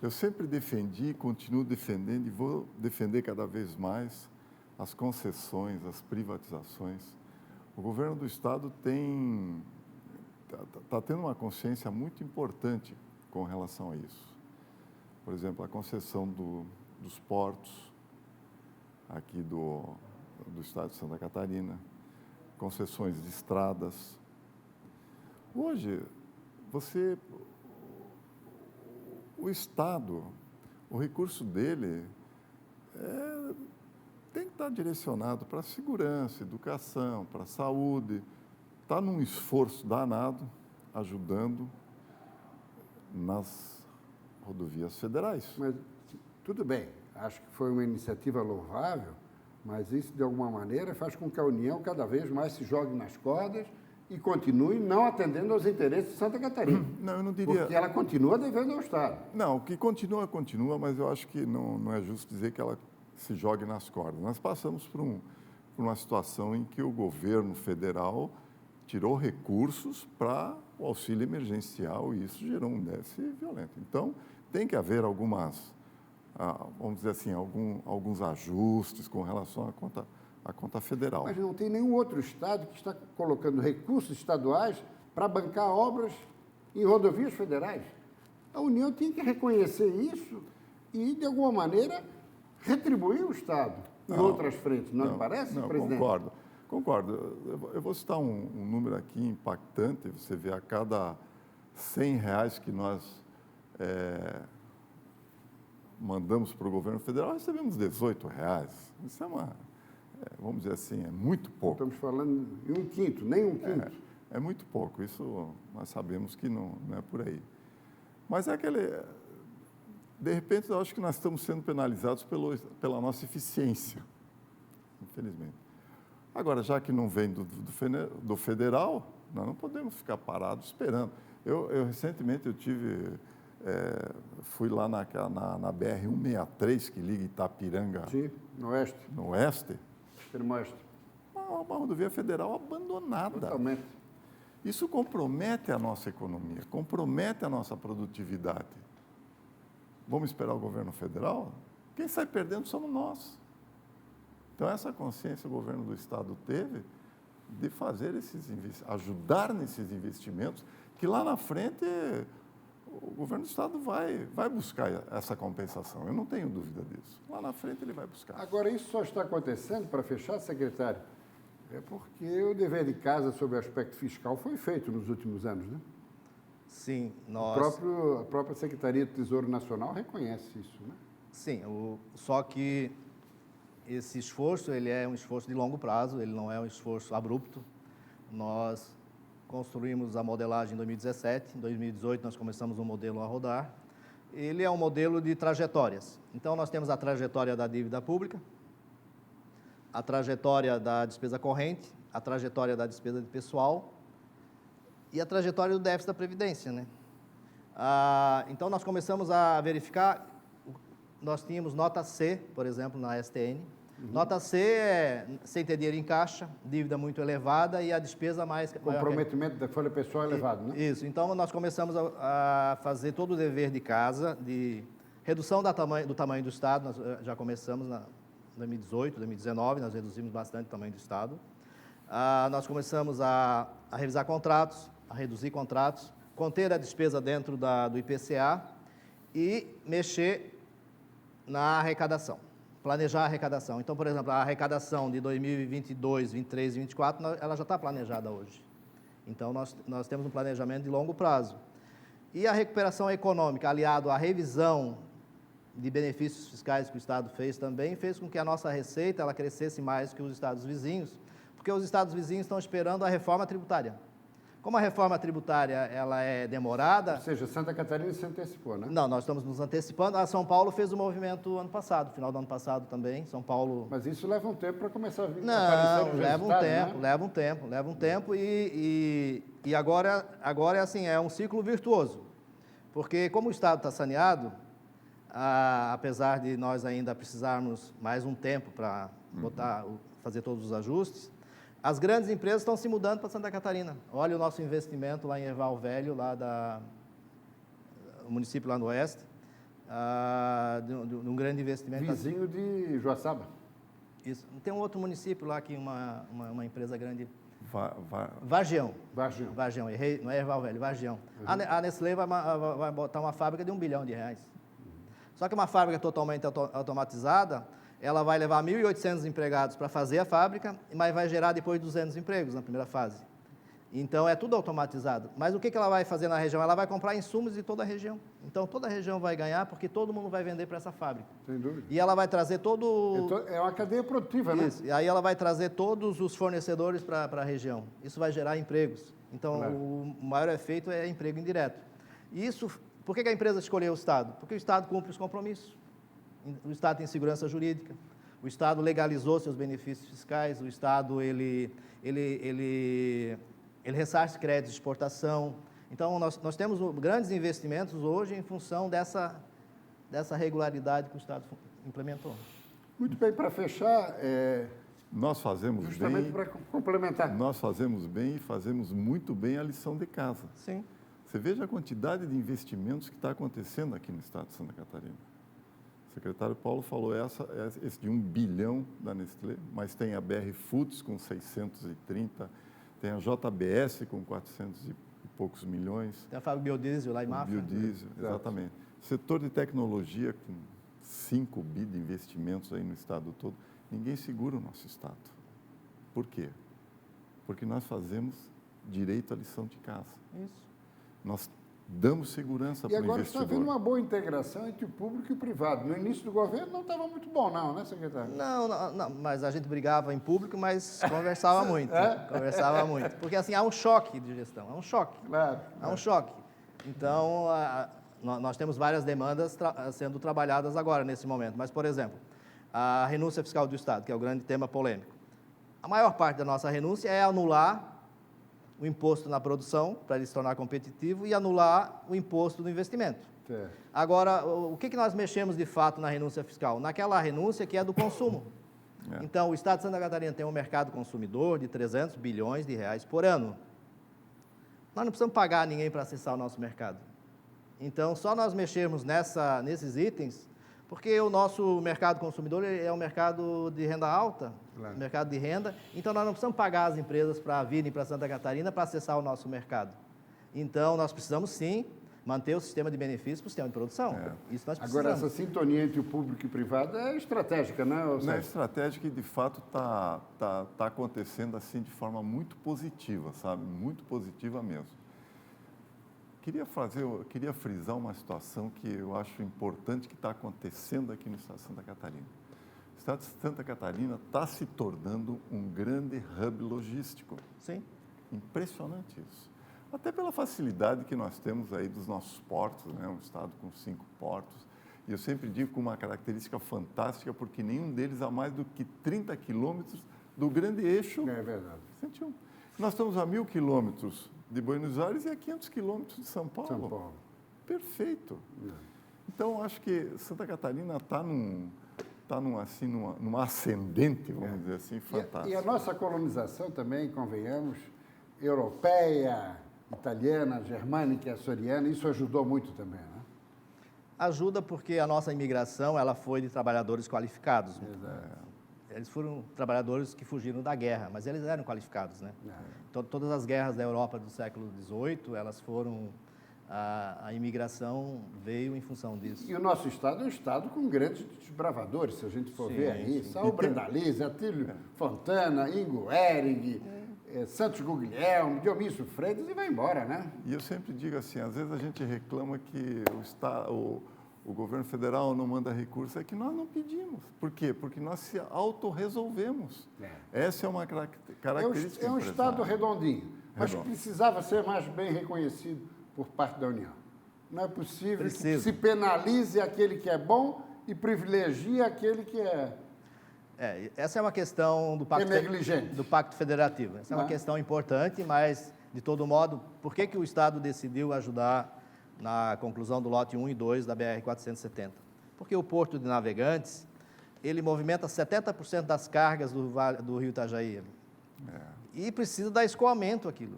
Eu sempre defendi, continuo defendendo e vou defender cada vez mais as concessões, as privatizações. O governo do Estado está tendo uma consciência muito importante com relação a isso. Por exemplo, a concessão dos portos aqui do Estado de Santa Catarina, concessões de estradas. Hoje, o Estado, o recurso dele tem que estar direcionado para a segurança, educação, para a saúde. Está num esforço danado, ajudando nas rodovias federais. Mas tudo bem, acho que foi uma iniciativa louvável, mas isso, de alguma maneira, faz com que a União cada vez mais se jogue nas cordas e continue não atendendo aos interesses de Santa Catarina. Não, eu não diria... Porque ela continua devendo ao Estado. Não, o que continua, mas eu acho que não é justo dizer que ela se jogue nas cordas. Nós passamos por uma situação em que o governo federal tirou recursos para o auxílio emergencial e isso gerou um déficit violento. Então, tem que haver vamos dizer assim, alguns ajustes com relação à conta federal. Mas não tem nenhum outro Estado que está colocando recursos estaduais para bancar obras em rodovias federais. A União tem que reconhecer isso e, de alguma maneira, retribuir o Estado em outras frentes. Não lhe parece, presidente? Concordo. Eu vou citar um número aqui impactante. Você vê, a cada R$100 que nós mandamos para o governo federal, recebemos R$18. Isso vamos dizer assim, é muito pouco. Estamos falando em um quinto, nem um quinto. É muito pouco, isso nós sabemos que não é por aí. Mas de repente, eu acho que nós estamos sendo penalizados pela nossa eficiência, infelizmente. Agora, já que não vem do federal, nós não podemos ficar parados esperando. Eu recentemente, fui lá na BR-163, que liga Itapiranga... Sim, no oeste. No oeste. Extremo oeste. Uma rodovia federal abandonada. Totalmente. Isso compromete a nossa economia, compromete a nossa produtividade. Vamos esperar o governo federal? Quem sai perdendo somos nós. Então, essa consciência o governo do Estado teve de fazer ajudar nesses investimentos, que lá na frente o governo do Estado vai buscar essa compensação. Eu não tenho dúvida disso. Lá na frente ele vai buscar. Agora, isso só está acontecendo, para fechar, secretário, é porque o dever de casa sobre o aspecto fiscal foi feito nos últimos anos, né? Sim, A própria Secretaria do Tesouro Nacional reconhece isso, né? Sim, só que esse esforço, ele é um esforço de longo prazo, ele não é um esforço abrupto. Nós construímos a modelagem em 2017, em 2018 nós começamos um modelo a rodar. Ele é um modelo de trajetórias. Então, nós temos a trajetória da dívida pública, a trajetória da despesa corrente, a trajetória da despesa de pessoal e a trajetória do déficit da Previdência, né? Então, nós começamos a verificar, nós tínhamos nota C, por exemplo, na STN. Nota C é sem ter dinheiro em caixa, dívida muito elevada e a despesa mais... Comprometimento da folha pessoal elevado, né? Isso. Então, nós começamos a fazer todo o dever de casa, de redução do tamanho do Estado, nós já começamos 2018, 2019, nós reduzimos bastante o tamanho do Estado. Nós começamos a revisar contratos, a reduzir contratos, conter a despesa dentro do IPCA e mexer na arrecadação, planejar a arrecadação. Então, por exemplo, a arrecadação de 2022, 2023 e 2024, ela já está planejada hoje. Então, nós temos um planejamento de longo prazo. E a recuperação econômica, aliado à revisão de benefícios fiscais que o Estado fez também, fez com que a nossa receita ela crescesse mais que os estados vizinhos, porque os estados vizinhos estão esperando a reforma tributária. Como a reforma tributária ela é demorada... Ou seja, Santa Catarina se antecipou, né? Não, nós estamos nos antecipando. A São Paulo fez o movimento ano passado, final do ano passado também, São Paulo... Mas isso leva um tempo para começar a vir Não, leva um tempo e agora é assim, é um ciclo virtuoso. Porque como o Estado está saneado, apesar de nós ainda precisarmos mais um tempo para fazer todos os ajustes, as grandes empresas estão se mudando para Santa Catarina. Olha o nosso investimento lá em Erval Velho, o município lá no oeste, de um grande investimento. Vizinho de Joaçaba. Isso. Tem um outro município lá que uma empresa grande... Vargião. Errei, não é Erval Velho, Vargião. A Nestlé vai botar uma fábrica de R$1 bilhão. Só que uma fábrica totalmente automatizada, ela vai levar 1.800 empregados para fazer a fábrica, mas vai gerar depois 200 empregos na primeira fase. Então, é tudo automatizado. Mas o que ela vai fazer na região? Ela vai comprar insumos de toda a região. Então, toda a região vai ganhar, porque todo mundo vai vender para essa fábrica. Sem dúvida. E ela vai trazer É uma cadeia produtiva, né? Isso. E aí ela vai trazer todos os fornecedores para a região. Isso vai gerar empregos. Então, Claro. O maior efeito é emprego indireto. E isso, por que a empresa escolheu o Estado? Porque o Estado cumpre os compromissos. O Estado tem segurança jurídica, o Estado legalizou seus benefícios fiscais, o Estado ele ressarce créditos de exportação. Então, nós temos grandes investimentos hoje em função dessa regularidade que o Estado implementou. Muito bem, para fechar, Nós fazemos justamente bem, para complementar. nós fazemos bem e fazemos muito bem a lição de casa. Sim. Você veja a quantidade de investimentos que está acontecendo aqui no estado de Santa Catarina. O secretário Paulo falou esse de 1 bilhão da Nestlé, mas tem a BR Foods com 630, tem a JBS com 400 e poucos milhões. Tem a fábrica Biodiesel lá em Mafra. Biodiesel, exatamente. Setor de tecnologia com 5 bi de investimentos aí no estado todo. Ninguém segura o nosso estado. Por quê? Porque nós fazemos direito à lição de casa. Isso. Nós damos segurança para o investidor. E agora está havendo uma boa integração entre o público e o privado. No início do governo não estava muito bom, não, né, secretário? Não, mas a gente brigava em público, mas conversava muito. Conversava muito. Porque, assim, há um choque de gestão, há um choque. Claro. Há um choque. Então, nós temos várias demandas sendo trabalhadas agora, nesse momento. Mas, por exemplo, a renúncia fiscal do Estado, que é o grande tema polêmico. A maior parte da nossa renúncia é anular o imposto na produção, para ele se tornar competitivo, e anular o imposto do investimento. Certo. Agora, o que nós mexemos de fato na renúncia fiscal? Naquela renúncia que é do consumo. Então, o Estado de Santa Catarina tem um mercado consumidor de 300 bilhões de reais por ano. Nós não precisamos pagar ninguém para acessar o nosso mercado. Então, só nós mexermos nesses itens, porque o nosso mercado consumidor é um mercado de renda alta, Claro. mercado de renda, então nós não precisamos pagar as empresas para virem para Santa Catarina para acessar o nosso mercado. Então, nós precisamos sim manter o sistema de benefícios para o sistema de produção. Isso nós precisamos. Agora, essa sintonia entre o público e o privado é estratégica, né? Não é estratégica e, de fato, tá acontecendo assim de forma muito positiva, sabe? Muito positiva mesmo. Queria frisar uma situação que eu acho importante que está acontecendo aqui no estado de Santa Catarina. O estado de Santa Catarina está se tornando um grande hub logístico. Sim. Impressionante isso. Até pela facilidade que nós temos aí dos nossos portos, né? Um estado com 5 portos. E eu sempre digo com uma característica fantástica, porque nenhum deles a mais do que 30 quilômetros do grande eixo. É verdade. 101. Nós estamos a 1.000 quilômetros de Buenos Aires e a 500 quilômetros de São Paulo. São Paulo. Perfeito. Então, acho que Santa Catarina está numa ascendente, vamos dizer assim, fantástica. E a nossa colonização também, convenhamos, europeia, italiana, germânica e açoriana, isso ajudou muito também, né? Ajuda porque a nossa imigração ela foi de trabalhadores qualificados. Exato. eles foram trabalhadores que fugiram da guerra, mas eles eram qualificados, né? Todas as guerras da Europa do século XVIII, elas foram... A imigração veio em função disso. E o nosso Estado é um Estado com grandes desbravadores, se a gente for ver aí. Saul Brandalize, Atílio Fontana, Ingo Ehring, Santos Guglielmo, Dionísio Freitas e vai embora, né? E eu sempre digo assim, às vezes a gente reclama que o governo federal não manda recursos, é que nós não pedimos. Por quê? Porque nós se autorresolvemos. Essa é uma característica. É um Estado redondinho, mas precisava ser mais bem reconhecido por parte da União. Não é possível que se penalize aquele que é bom e privilegie aquele que é... Essa é uma questão do Pacto Federativo. Essa é uma questão importante, mas, de todo modo, por que o Estado decidiu ajudar na conclusão do lote 1 e 2 da BR-470? Porque o Porto de Navegantes, ele movimenta 70% das cargas do rio Itajaí. E precisa dar escoamento aquilo.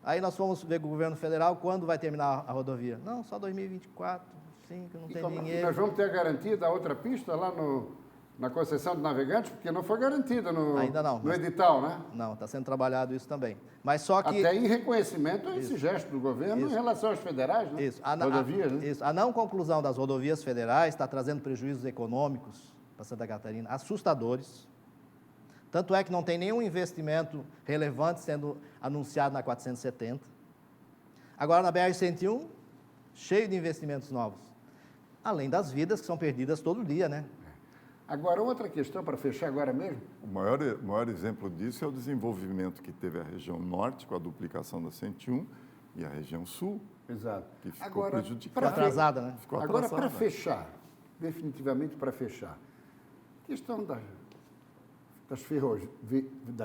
Aí nós fomos ver com o governo federal quando vai terminar a rodovia. Não, só 2024, 2025, não tem dinheiro. Nós vamos ter a garantia da outra pista lá na concessão de Navegantes, porque não foi garantida ainda não, no edital, né? Não, está sendo trabalhado isso também. Mas só que... Até em reconhecimento a esse gesto do governo em relação às federais, né? Rodovias, né? A não conclusão das rodovias federais está trazendo prejuízos econômicos para Santa Catarina assustadores. Tanto é que não tem nenhum investimento relevante sendo anunciado na 470. Agora, na BR-101, cheio de investimentos novos. Além das vidas que são perdidas todo dia, né? Agora, outra questão, para fechar agora mesmo. O maior exemplo disso é o desenvolvimento que teve a região norte, com a duplicação da 101, e a região sul, Exato. que ficou prejudicada. Ficou atrasada, né? Agora, para fechar, definitivamente para fechar, questão das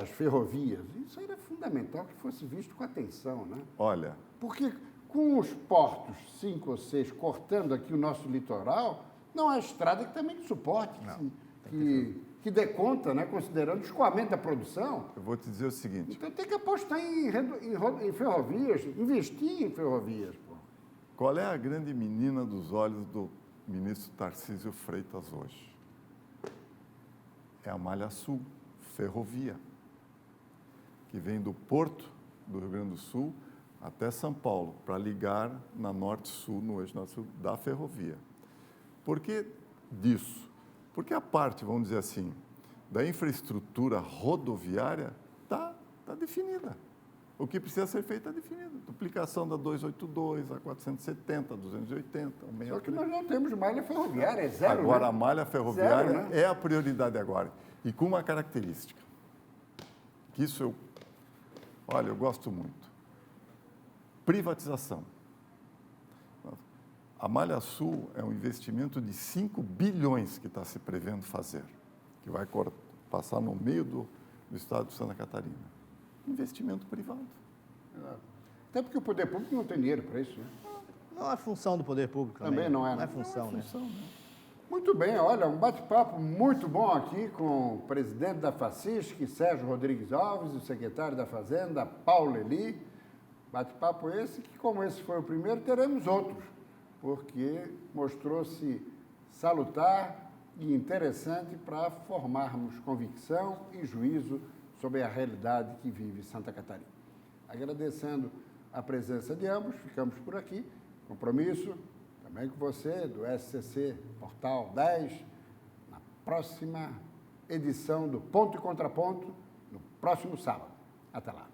ferrovias, isso era fundamental que fosse visto com atenção, né? Olha... Porque com os portos 5 ou 6 cortando aqui o nosso litoral, não há estrada que também suporte, que dê conta, né? Considerando o escoamento da produção. Eu vou te dizer o seguinte... Então tem que apostar em ferrovias, investir em ferrovias. Pô. Qual é a grande menina dos olhos do ministro Tarcísio Freitas hoje? É a Malha Sul, ferrovia, que vem do Porto do Rio Grande do Sul até São Paulo, para ligar na Norte-Sul, no eixo Norte-Sul, da ferrovia. Por que disso? Porque a parte, vamos dizer assim, da infraestrutura rodoviária está definida. O que precisa ser feito está definido. Duplicação da 282, a 470, a 280, a 63. Só que nós não temos malha ferroviária, é zero. Agora, né? a malha ferroviária Zero, né? é a prioridade agora. E com uma característica, que isso eu gosto muito. Privatização. A Malha Sul é um investimento de 5 bilhões que está se prevendo fazer, que vai passar no meio do estado de Santa Catarina. Investimento privado. Até porque o poder público não tem dinheiro para isso, né? Não é função do poder público também. Também não é. Não é função, né? Muito bem, olha, um bate-papo muito bom aqui com o presidente da FACISC, Sérgio Rodrigues Alves, e o secretário da Fazenda, Paulo Eli. Bate-papo esse que, como esse foi o primeiro, teremos outros, porque mostrou-se salutar e interessante para formarmos convicção e juízo sobre a realidade que vive Santa Catarina. Agradecendo a presença de ambos, ficamos por aqui. Compromisso também com você, do SCC Portal 10, na próxima edição do Ponto e Contraponto, no próximo sábado. Até lá.